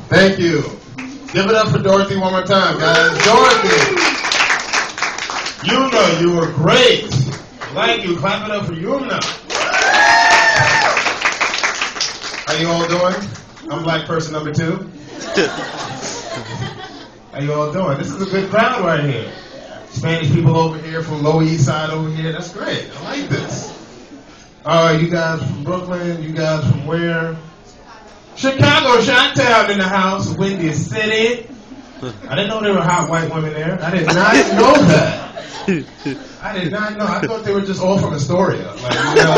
Thank you. Give it up for Dorothy one more time, guys. Dorothy. Yuna, you were great. Thank you. Clap it up for Yuna. How you all doing? I'm black person number 2. How you all doing? This is a good crowd right here. Spanish people over here from Lower East Side over here. That's great. I like this. You guys from Brooklyn? You guys from where? Chicago, Chi-Town in the house. Windy City. I didn't know there were hot white women there. I did not know that. I did not know. I thought they were just all from Astoria. Like, you know,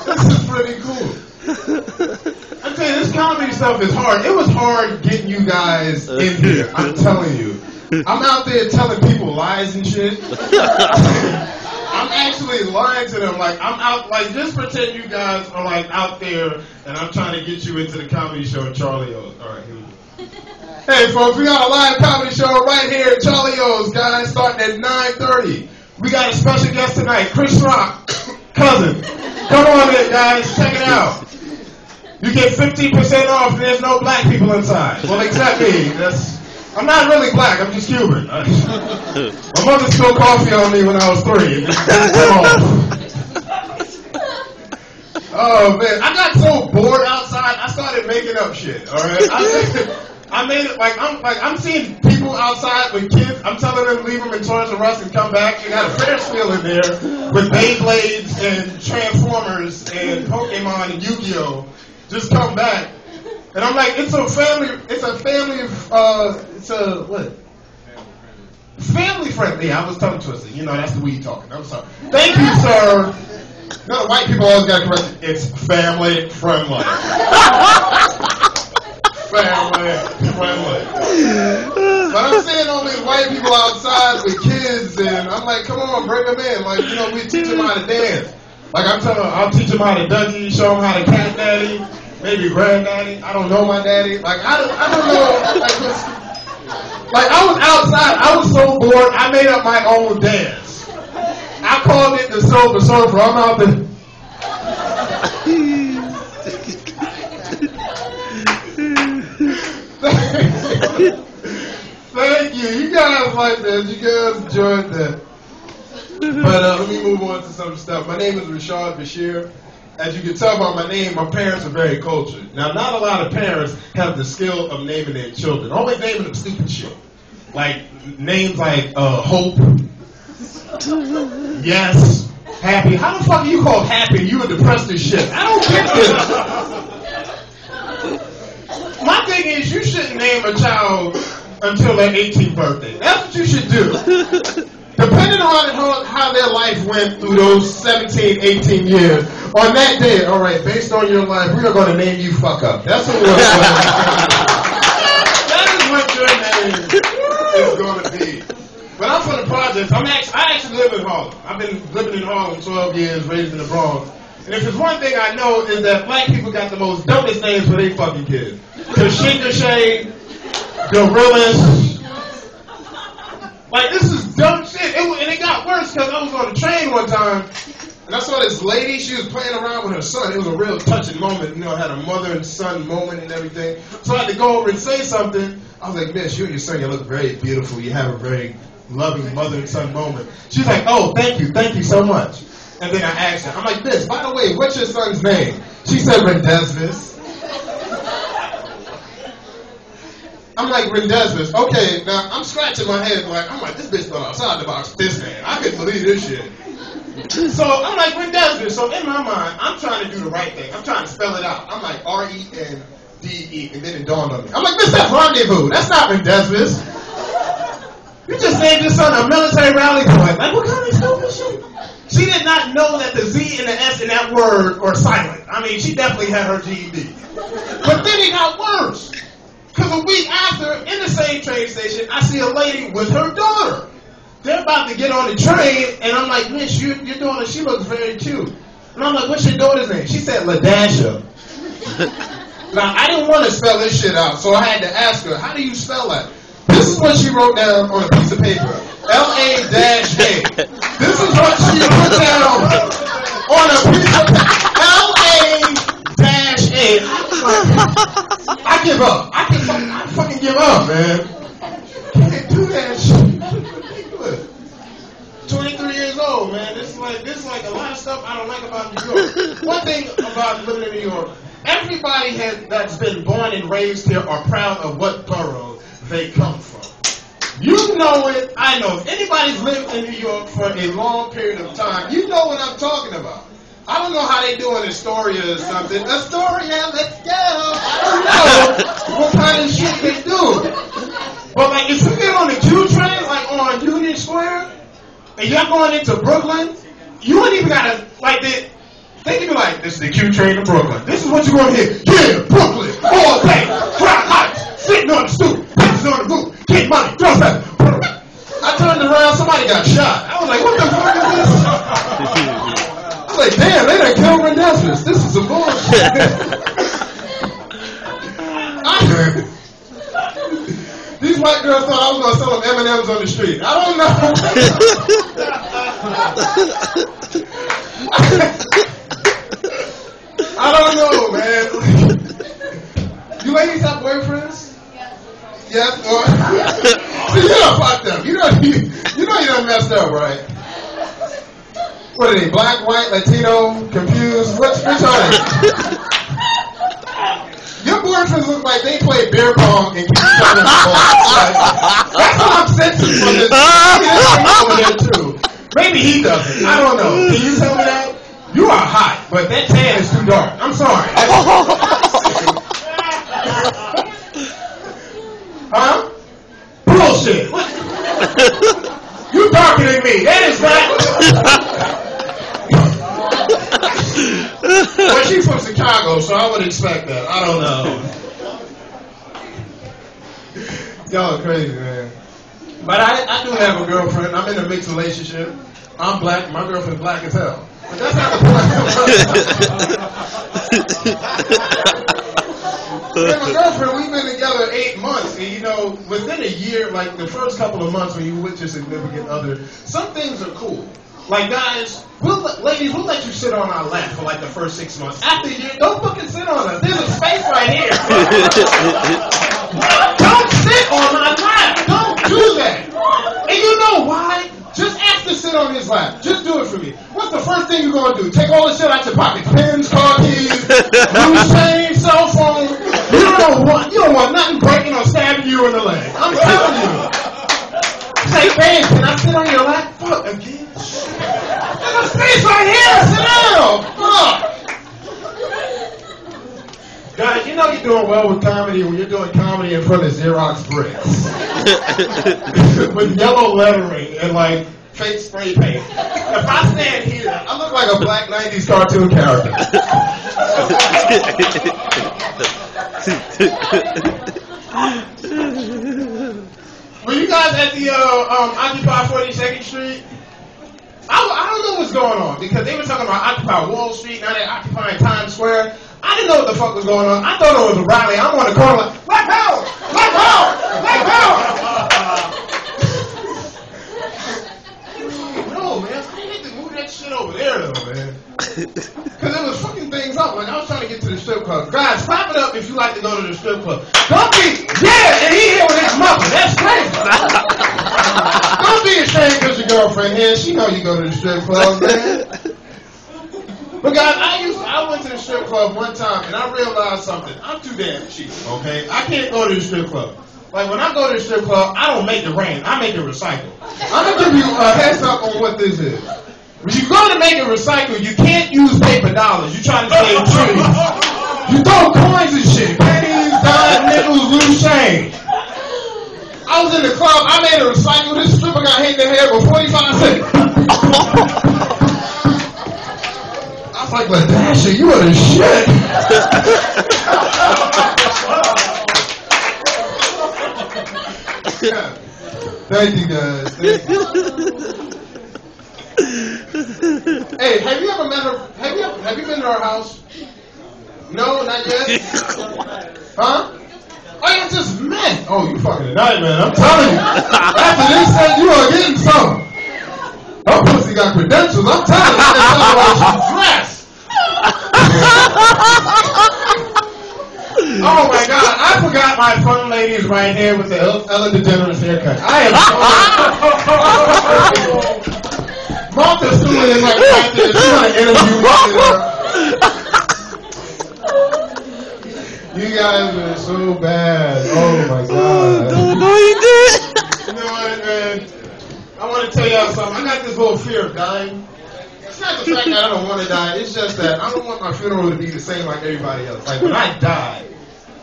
this is pretty cool. I tell you, this comedy stuff is hard. It was hard getting you guys in here. I'm telling you. I'm out there telling people lies and shit. I'm actually lying to them. Like, I'm out, like, just pretend you guys are, like, out there, and I'm trying to get you into the comedy show at Charley O's. All right, here we go. Hey, folks, we got a live comedy show right here at Charley O's, guys, starting at 9:30. We got a special guest tonight, Chris Rock, cousin. Come on in, guys. Check it out. You get 15% off, and there's no black people inside. Well, except me. I'm not really black. I'm just Cuban. My mother spilled coffee on me when I was 3. Oh man, I got so bored outside. I started making up shit. All right, I made it like I'm seeing people outside with kids. I'm telling them leave them in Toys R Us and come back. You got a Ferris wheel in there with Beyblades and Transformers and Pokemon and Yu-Gi-Oh. Just come back. And I'm like, it's a family, family friendly. I was tongue twisted. You know, that's the weed talking. I'm sorry. Thank you, sir. No, the white people always got to correct it. It's family friendly. Family friendly. But I'm seeing all these white people outside with kids, and I'm like, come on, bring them in. Like, you know, we teach them how to dance. Like, I'm telling them, I'll teach them how to Dougie, show them how to cat daddy. Maybe granddaddy. I don't know my daddy. Like, I don't know. Like, I was outside. I was so bored. I made up my own dance. I called it the Silver Surfer. I'm out there. Thank you. You guys like that. You guys enjoyed that. But let me move on to some stuff. My name is Rashad Bashir. As you can tell by my name, my parents are very cultured. Now, not a lot of parents have the skill of naming their children. Always naming them stupid shit. Like, names like Hope, Yes, Happy. How the fuck are you called Happy? You were depressed as shit. I don't get this. My thing is, you shouldn't name a child until their 18th birthday. That's what you should do. Depending on how their life went through those 17, 18 years, on that day, all right, based on your life, we are going to name you fuck up. That's what we're going to do. That is what your name is going to be. But I'm from the projects. I actually live in Harlem. I've been living in Harlem 12 years, raised in the Bronx. And if there's one thing I know is that black people got the most dumbest names for their fucking kids. Kashingashay, Gorillas. Like, this is dumb shit. And it got worse because I was on the train one time, and I saw this lady. She was playing around with her son. It was a real touching moment. You know, I had a mother and son moment and everything. So I had to go over and say something. I was like, miss, you and your son, you look very beautiful. You have a very loving mother and son moment. She's like, oh, thank you so much. And then I asked her, I'm like, miss, by the way, what's your son's name? She said, Rendezvous. I'm like, Rendezvous. Okay, now I'm scratching my head like, I'm like, this bitch thought outside the box with this name. I couldn't believe this shit. So I'm like, Rendezvous. So in my mind, I'm trying to do the right thing. I'm trying to spell it out. I'm like, R-E-N-D-E, and then it dawned on me. I'm like, miss, that's rendezvous. That's not Rendezvous. You just named your son a military rally point. Like, what kind of stupid shit? She did not know that the Z and the S in that word are silent. I mean, she definitely had her GED. But then it got worse. Because a week after, in the same train station, I see a lady with her daughter. They're about to get on the train, and I'm like, miss, your daughter, she looks very cute. And I'm like, what's your daughter's name? She said, LaDasha. Now, I didn't want to spell this shit out, so I had to ask her, how do you spell that? This is what she wrote down on a piece of paper. L-A-A. This is what she wrote down on a piece of paper. L-A-A. I was like, give up. I fucking give up, man. Can't do that shit. 23 years old, man. This is like a lot of stuff I don't like about New York. One thing about living in New York, everybody that's been born and raised here are proud of what borough they come from. You know it, I know it. If anybody's lived in New York for a long period of time, you know what I'm talking about. I don't know how they do in Astoria or something. Astoria, let's go. I don't know what kind of shit they do. But like, if you get on the Q train, like on Union Square, and you're going into Brooklyn, you ain't even gotta, like, they can be like, this is the Q train to Brooklyn. This is what you're gonna hear. Yeah, Brooklyn, all day, crowd heights, sitting on the stoop, bitches on the roof, get money, throw that. I turned around, somebody got shot. I was like, what the fuck is this? I was like, damn, they done killed Renesmee. This is some bullshit. These white girls thought I was going to sell them M&M's on the street. I don't know. I don't know, man. You ladies have boyfriends? Yes. See, you done fucked up. You know you done messed up, right? What are they? Black, white, Latino, confused? Which are they? Your boyfriends look like they play beer pong and keep each other in the ball. That's what I'm sensing from this. Over there too. Maybe he doesn't. I don't know. Can you tell me that? You are hot, but that tan is too dark. I'm sorry. Huh? Bullshit. You darker than me. That is right. Well, she's from Chicago, so I would expect that. I don't know. Y'all are crazy, man. But I do have a girlfriend. I'm in a mixed relationship. I'm black. My girlfriend's black as hell. But that's not the point. My girlfriend, we've been together 8 months. And, you know, within a year, like the first couple of months when you with your significant other, some things are cool. Like, guys, ladies, we'll let you sit on our lap for like the first 6 months. After a year, don't fucking sit on us. There's a space right here. Don't sit on my lap. Don't do that. And you know why? Just ask to sit on his lap. Just do it for me. What's the first thing you're going to do? Take all the shit out your pocket. Pens, car keys, loose change, cell phone. You don't want nothing breaking or stabbing you in the leg. I'm telling you. Say, babe, can I sit on your lap? Fuck, again? There's a space right here. Sit down. Fuck. Guys, you know you're doing well with comedy when you're doing comedy in front of Xerox bricks. With yellow lettering and like fake spray paint. If I stand here, I look like a black 90s cartoon character. Were you guys at the Occupy 42nd Street? I don't know what's going on because they were talking about Occupy Wall Street, now they're occupying Times Square. I didn't know what the fuck was going on. I thought it was a rally. I'm on the corner like, Black Power! Black Power! Black Power! No, man. I need to move that shit over there, though, man. Because it was fucking things up. Like, I was trying to get to the strip club. Guys, clap it up if you like to go to the strip club. Don't be, yeah, and he here with his mother. That's crazy. Don't be ashamed because your girlfriend here. She know you go to the strip club, man. But guys, I went to the strip club one time and I realized something. I'm too damn cheap, okay? I can't go to the strip club. Like when I go to the strip club, I don't make it rain. I make it recycle. I'm gonna give you a heads up on what this is. When you go to make it recycle, you can't use paper dollars. You try to save trees. You throw coins and shit. Pennies, dimes, nickels, loose change. I was in the club. I made it recycle. This stripper got hit in the head for 45 seconds. I was like, Ladasha, you are the shit. Yeah. Thank you, guys. Thank you. Hey, have you ever met her? Have you been to her house? No, not yet. Huh? Oh, you just met. Oh, you fucking tonight, man. I'm telling you. After this set, you are getting something. Her pussy got credentials. I'm telling you. That's how she's dressed. Oh my God! I got my fun ladies right here with the Ellen DeGeneres haircut. I am so Martha Stewart is like right there. She's going to interview you. You guys are so bad. Oh my God. No, you did. You know what, man? I want to tell y'all something. I got this little fear of dying. It's not the fact that I don't want to die. It's just that I don't want my funeral to be the same like everybody else. Like when I die,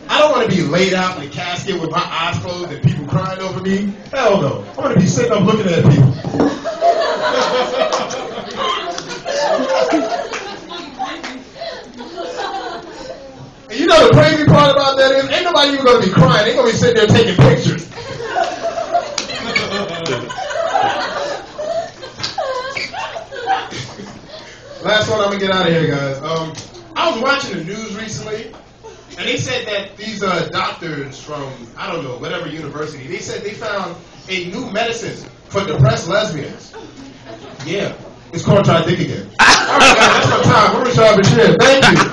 I don't want to be laid out in a casket with my eyes closed and people crying over me. Hell no. I want to be sitting up looking at people. And you know the crazy part about that is ain't nobody even going to be crying. They're going to be sitting there taking pictures. Last one, I'm going to get out of here, guys. I was watching the news recently, and they said that these doctors from, I don't know, whatever university, they said they found a new medicine for depressed lesbians. Yeah. It's called Try Dick Again. All right, guys, that's my time. I'm Rashad Bashir. Thank you.